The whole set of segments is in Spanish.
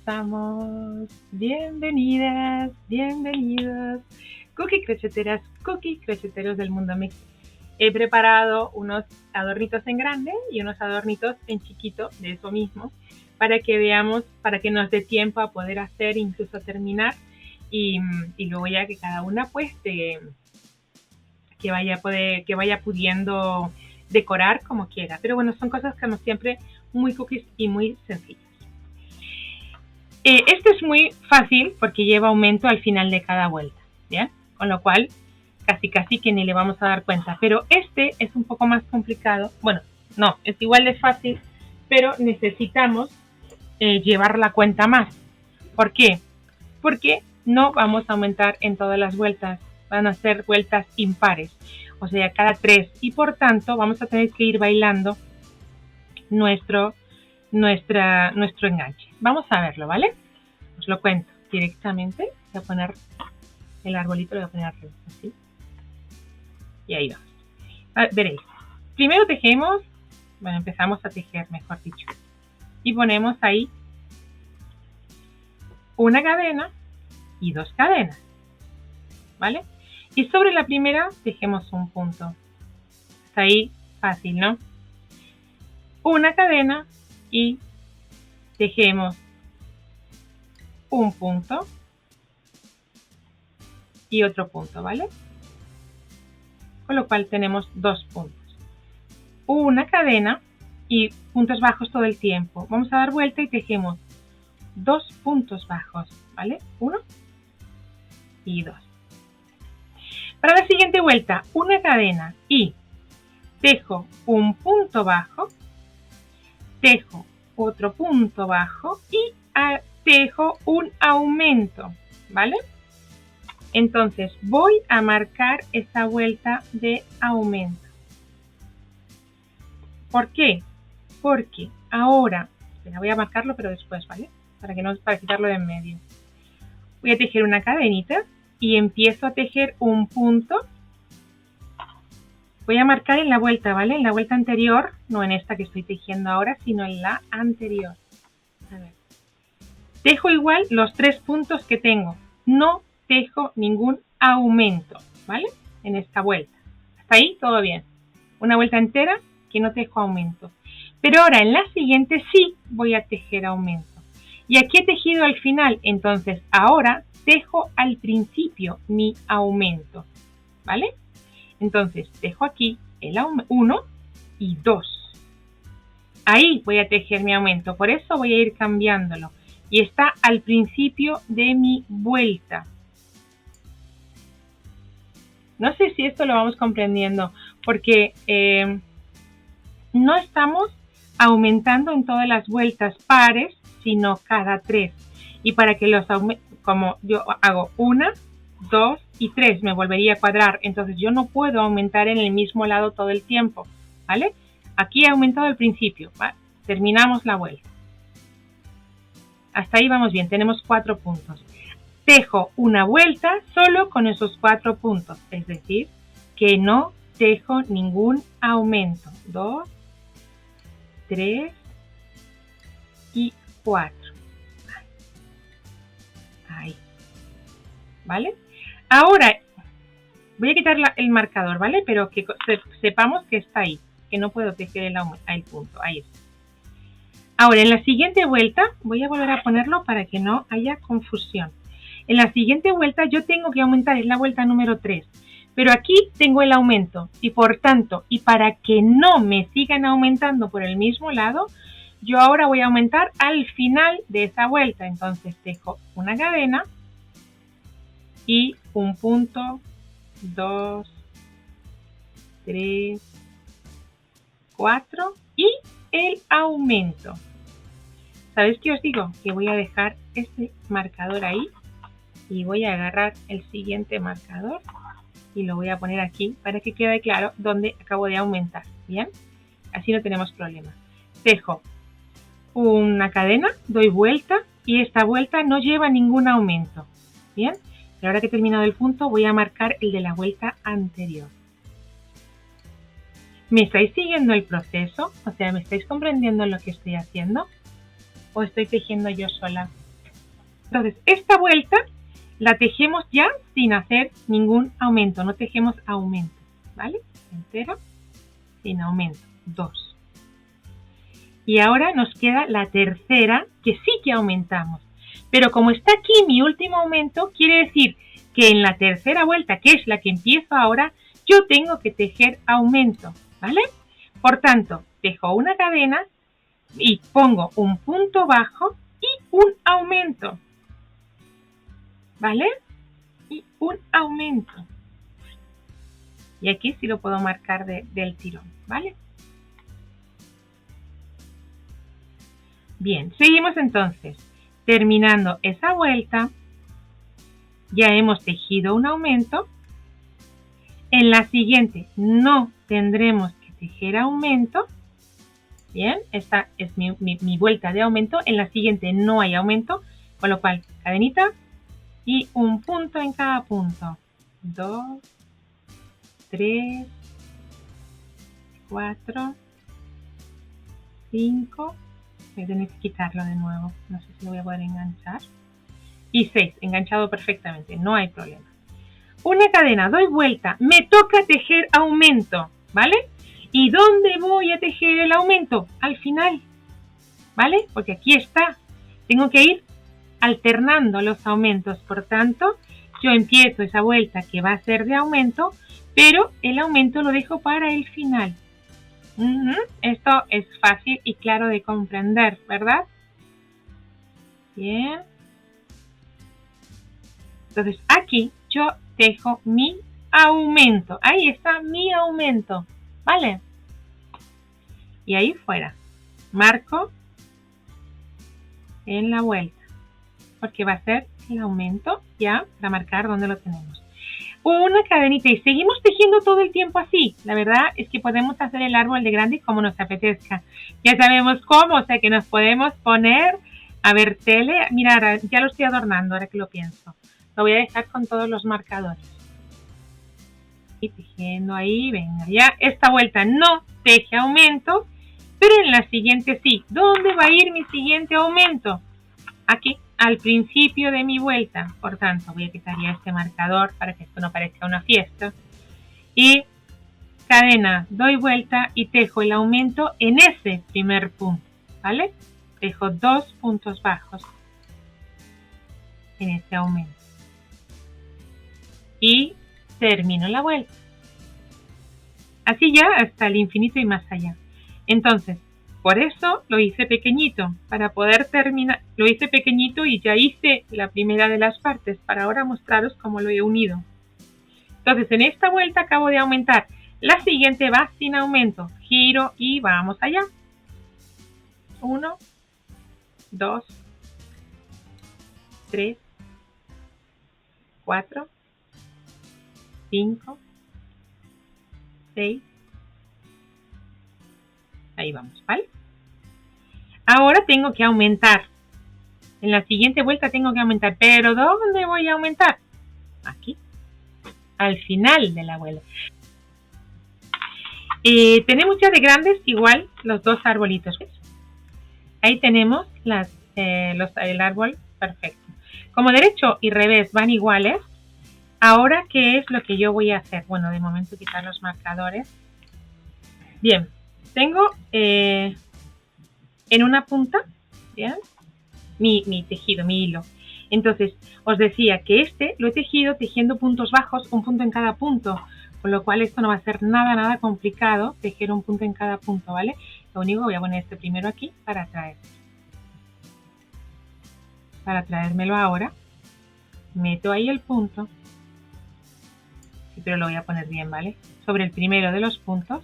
empezamos. Bienvenidas, bienvenidos. Cookie crocheteras, cookie crocheteros del mundo mix. He preparado unos adornitos en grande y unos adornitos en chiquito de eso mismo para que veamos, para que nos dé tiempo a poder hacer, incluso terminar y luego ya que cada una pues que vaya pudiendo decorar como quiera. Pero bueno, son cosas como siempre muy cookies y muy sencillas. Este es muy fácil porque lleva aumento al final de cada vuelta, ¿bien? Con lo cual casi que ni le vamos a dar cuenta. Pero este es un poco más complicado. Bueno, no, es igual de fácil, pero necesitamos llevar la cuenta más. ¿Por qué? Porque no vamos a aumentar en todas las vueltas. Van a ser vueltas impares, o sea, cada 3. Y por tanto vamos a tener que ir bailando nuestro enganche. Vamos a verlo, ¿vale? Os lo cuento directamente. Voy a poner el arbolito, lo voy a poner arriba, así. Y ahí vamos. Veréis. Primero tejemos, bueno, empezamos a tejer, mejor dicho. Y ponemos ahí una cadena y 2 cadenas, ¿vale? Y sobre la primera tejemos un punto. Está ahí fácil, ¿no? Una cadena y tejemos un punto y otro punto, ¿vale? Con lo cual tenemos 2 puntos. Una cadena y puntos bajos todo el tiempo. Vamos a dar vuelta y tejemos 2 puntos bajos, ¿vale? 1 y 2. Para la siguiente vuelta, una cadena y tejo un punto bajo, tejo otro punto bajo y tejo un aumento, ¿vale? Entonces voy a marcar esta vuelta de aumento. ¿Por qué? Porque ahora, voy a marcarlo pero después, ¿vale? Para quitarlo de en medio. Voy a tejer una cadenita y empiezo a tejer un punto. Voy a marcar en la vuelta, ¿vale? En la vuelta anterior, no en esta que estoy tejiendo ahora, sino en la anterior. A ver. Tejo igual los 3 puntos que tengo. No tejo ningún aumento, ¿vale? En esta vuelta. Hasta ahí todo bien. Una vuelta entera que no tejo aumento. Pero ahora en la siguiente sí voy a tejer aumento. Y aquí he tejido al final, entonces ahora tejo al principio mi aumento, ¿vale? Entonces tejo aquí el 1 y 2. Ahí voy a tejer mi aumento, por eso voy a ir cambiándolo. Y está al principio de mi vuelta. No sé si esto lo vamos comprendiendo, porque no estamos aumentando en todas las vueltas pares, sino cada 3. Y para que los como yo hago 1, 2 y 3, me volvería a cuadrar. Entonces yo no puedo aumentar en el mismo lado todo el tiempo, ¿vale? Aquí he aumentado al principio, ¿vale? Terminamos la vuelta. Hasta ahí vamos bien, tenemos 4 puntos. Tejo una vuelta solo con esos 4 puntos, es decir, que no tejo ningún aumento. 2, 3 y 4. Ahí. ¿Vale? Ahora voy a quitar el marcador, ¿vale? Pero que sepamos que está ahí, que no puedo tejer el punto. Ahí está. Ahora, en la siguiente vuelta, voy a volver a ponerlo para que no haya confusión. En la siguiente vuelta yo tengo que aumentar, es la vuelta número 3. Pero aquí tengo el aumento y por tanto, y para que no me sigan aumentando por el mismo lado, yo ahora voy a aumentar al final de esa vuelta. Entonces tejo una cadena y un punto, 2, 3, 4 y el aumento. ¿Sabéis qué os digo? Que voy a dejar este marcador ahí y voy a agarrar el siguiente marcador y lo voy a poner aquí para que quede claro dónde acabo de aumentar. ¿Bien? Así no tenemos problema. Tejo una cadena, doy vuelta y esta vuelta no lleva ningún aumento. ¿Bien? Y ahora que he terminado el punto voy a marcar el de la vuelta anterior. ¿Me estáis siguiendo el proceso? O sea, ¿me estáis comprendiendo lo que estoy haciendo? ¿O estoy tejiendo yo sola? Entonces, esta vuelta la tejemos ya sin hacer ningún aumento, no tejemos aumento, ¿vale? Entero, sin aumento, 2. Y ahora nos queda la tercera, que sí que aumentamos. Pero como está aquí mi último aumento, quiere decir que en la tercera vuelta, que es la que empiezo ahora, yo tengo que tejer aumento, ¿vale? Por tanto, tejo una cadena y pongo un punto bajo y un aumento, ¿vale? Y un aumento. Y aquí sí lo puedo marcar del tirón, ¿vale? Bien, seguimos entonces. Terminando esa vuelta, ya hemos tejido un aumento. En la siguiente no tendremos que tejer aumento. Bien, esta es mi vuelta de aumento. En la siguiente no hay aumento, con lo cual cadenita y un punto en cada punto. 2, 3, 4, 5. Voy a tener que quitarlo de nuevo. No sé si lo voy a poder enganchar. Y 6, enganchado perfectamente, no hay problema. Una cadena, doy vuelta, me toca tejer aumento, ¿vale? ¿Y dónde voy a tejer el aumento? Al final, ¿vale? Porque aquí está. Tengo que ir alternando los aumentos. Por tanto, yo empiezo esa vuelta que va a ser de aumento, pero el aumento lo dejo para el final. Esto es fácil y claro de comprender, ¿verdad? Bien. Entonces aquí yo tejo mi aumento. Ahí está mi aumento, ¿vale? Y ahí fuera. Marco en la vuelta, porque va a ser el aumento ya para marcar dónde lo tenemos. Una cadenita y seguimos tejiendo todo el tiempo así. La verdad es que podemos hacer el árbol de grande como nos apetezca. Ya sabemos cómo, o sea que nos podemos poner a ver tele. Mira, ya lo estoy adornando ahora que lo pienso. Lo voy a dejar con todos los marcadores. Y tejiendo ahí, venga, ya esta vuelta no teje aumento, pero en la siguiente sí. ¿Dónde va a ir mi siguiente aumento? Aquí, al principio de mi vuelta. Por tanto, voy a quitar ya este marcador para que esto no parezca una fiesta. Y cadena, doy vuelta y tejo el aumento en ese primer punto, ¿vale? Tejo 2 puntos bajos en este aumento. Y termino la vuelta. Así ya hasta el infinito y más allá. Entonces, por eso lo hice pequeñito, para poder terminar. Lo hice pequeñito y ya hice la primera de las partes, para ahora mostraros cómo lo he unido. Entonces, en esta vuelta acabo de aumentar. La siguiente va sin aumento. Giro y vamos allá. 1, 2, 3, 4, 5, 6. Ahí vamos, ¿vale? Ahora tengo que aumentar. En la siguiente vuelta tengo que aumentar. ¿Pero dónde voy a aumentar? Aquí. Al final de la vuelta. Tenemos ya de grandes igual los dos arbolitos. ¿Ves? Ahí tenemos el árbol perfecto. Como derecho y revés van iguales. Ahora, ¿qué es lo que yo voy a hacer? Bueno, de momento quitar los marcadores. Bien, tengo en una punta, ¿bien? Mi tejido, mi hilo. Entonces, os decía que lo he tejido tejiendo puntos bajos, un punto en cada punto, con lo cual esto no va a ser nada complicado, tejer un punto en cada punto, ¿vale? Lo único, voy a poner este primero aquí para traérmelo ahora. Meto ahí el punto. Sí, pero lo voy a poner bien, ¿vale? Sobre el primero de los puntos.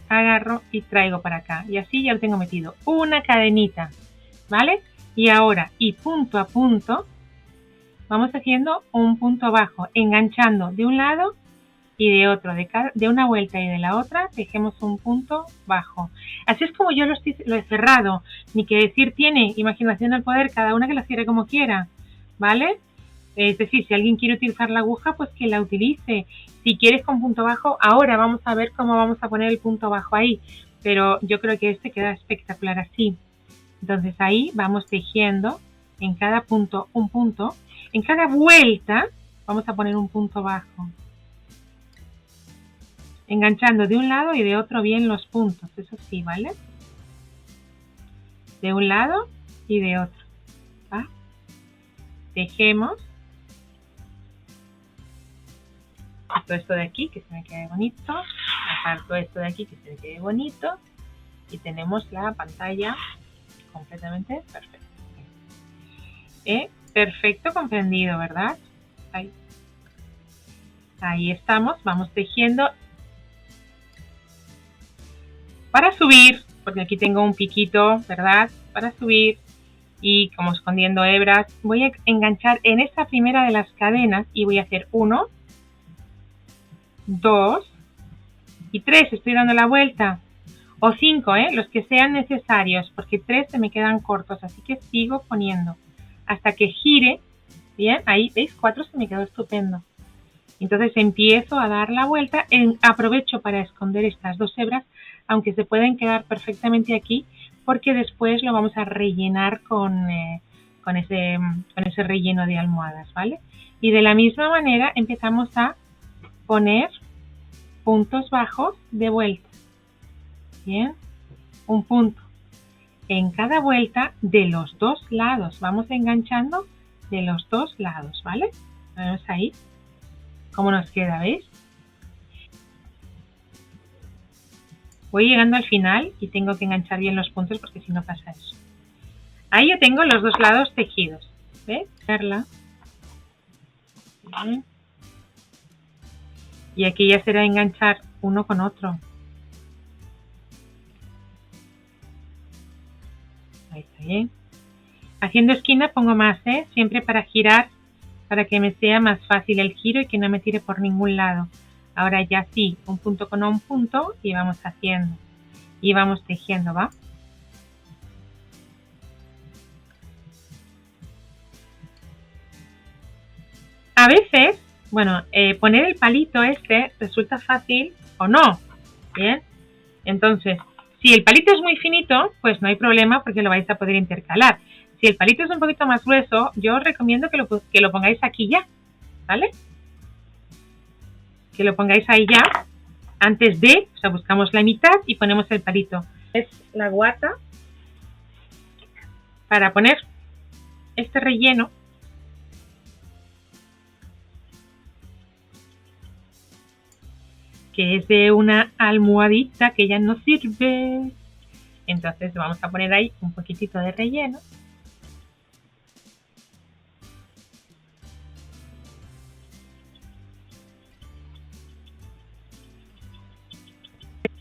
Agarro y traigo para acá. Y así ya lo tengo metido. Una cadenita, ¿vale? Y ahora, y punto a punto, vamos haciendo un punto bajo, enganchando de un lado y de otro, de una vuelta y de la otra, dejemos un punto bajo. Así es como yo lo he cerrado. Ni que decir tiene imaginación al poder, cada una que lo cierre como quiera, ¿vale? Es decir, si alguien quiere utilizar la aguja, pues que la utilice. Si quieres con punto bajo, ahora vamos a ver cómo vamos a poner el punto bajo ahí. Pero yo creo que queda espectacular así. Entonces ahí vamos tejiendo en cada punto un punto. En cada vuelta vamos a poner un punto bajo, enganchando de un lado y de otro bien los puntos, eso sí, ¿vale? De un lado y de otro, ¿va? Tejemos. Aparto esto de aquí, que se me quede bonito. Aparto esto de aquí, que se me quede bonito. Y tenemos la pantalla completamente perfecta. Perfecto comprendido, ¿verdad? Ahí estamos, vamos tejiendo. Para subir, porque aquí tengo un piquito, ¿verdad? Para subir y como escondiendo hebras, voy a enganchar en esta primera de las cadenas y voy a hacer 1, 2 y 3. Estoy dando la vuelta. O 5, los que sean necesarios, porque 3 se me quedan cortos, así que sigo poniendo hasta que gire. Bien, ahí, ¿veis? 4 se me quedó estupendo. Entonces empiezo a dar la vuelta, aprovecho para esconder estas 2 hebras, aunque se pueden quedar perfectamente aquí, porque después lo vamos a rellenar con ese relleno de almohadas, ¿vale? Y de la misma manera empezamos a poner puntos bajos de vuelta. Bien, un punto en cada vuelta de los 2 lados. Vamos enganchando de los 2 lados, ¿vale? Vamos ahí cómo nos queda, ¿veis? Voy llegando al final y tengo que enganchar bien los puntos porque si no pasa eso. Ahí ya tengo los 2 lados tejidos, ¿ves? Verla. Bien. Y aquí ya será enganchar uno con otro. Ahí está bien. Haciendo esquina pongo más, siempre para girar, para que me sea más fácil el giro y que no me tire por ningún lado. Ahora ya sí, un punto con un punto y vamos haciendo. Y vamos tejiendo, ¿va? A veces, bueno, poner el palito resulta fácil o no. Bien. Entonces, si el palito es muy finito, pues no hay problema porque lo vais a poder intercalar. Si el palito es un poquito más grueso, yo os recomiendo que lo pongáis aquí ya, ¿vale? Que lo pongáis ahí ya, antes de, o sea, buscamos la mitad y ponemos el palito. Es la guata para poner este relleno. Que es de una almohadita que ya no sirve. Entonces vamos a poner ahí un poquitito de relleno.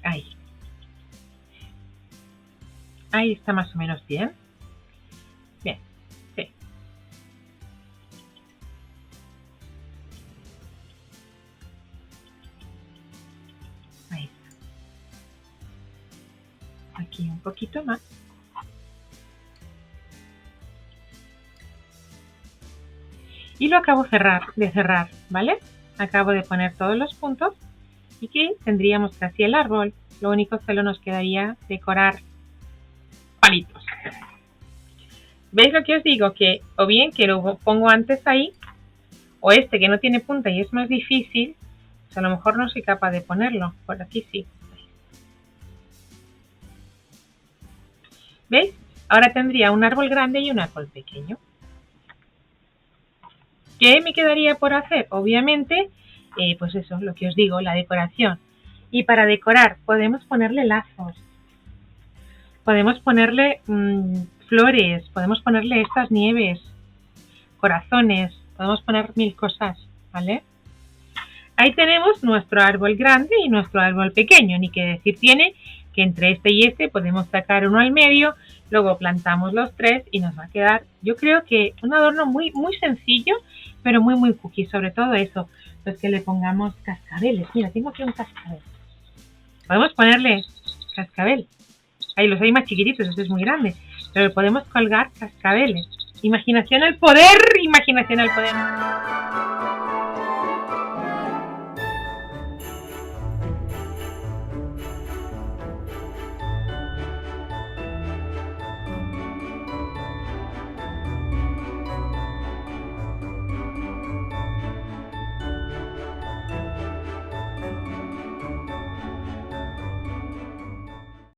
Ahí. Ahí está más o menos bien. Bien, sí. Ahí está. Aquí un poquito más. Y lo acabo de cerrar, ¿vale? Acabo de poner todos los puntos y que tendríamos casi el árbol. Lo único solo nos quedaría decorar palitos. ¿Veis lo que os digo? Que o bien que lo pongo antes ahí, o que no tiene punta y es más difícil, pues a lo mejor no soy capaz de ponerlo. Por aquí sí. ¿Veis? Ahora tendría un árbol grande y un árbol pequeño. ¿Qué me quedaría por hacer? Obviamente, pues eso, lo que os digo, la decoración. Y para decorar podemos ponerle lazos, podemos ponerle flores, podemos ponerle estas nieves, corazones, podemos poner 1000 cosas, ¿vale? Ahí tenemos nuestro árbol grande y nuestro árbol pequeño, ni que decir tiene que entre este y este podemos sacar uno al medio, luego plantamos los 3 y nos va a quedar, yo creo que un adorno muy, muy sencillo, pero muy, muy cookie, sobre todo eso, pues que le pongamos cascabeles. Mira, tengo aquí un cascabel. Podemos ponerle cascabel. Ahí los hay más chiquititos, este es muy grande, pero podemos colgar cascabeles. Imaginación al poder, imaginación al poder.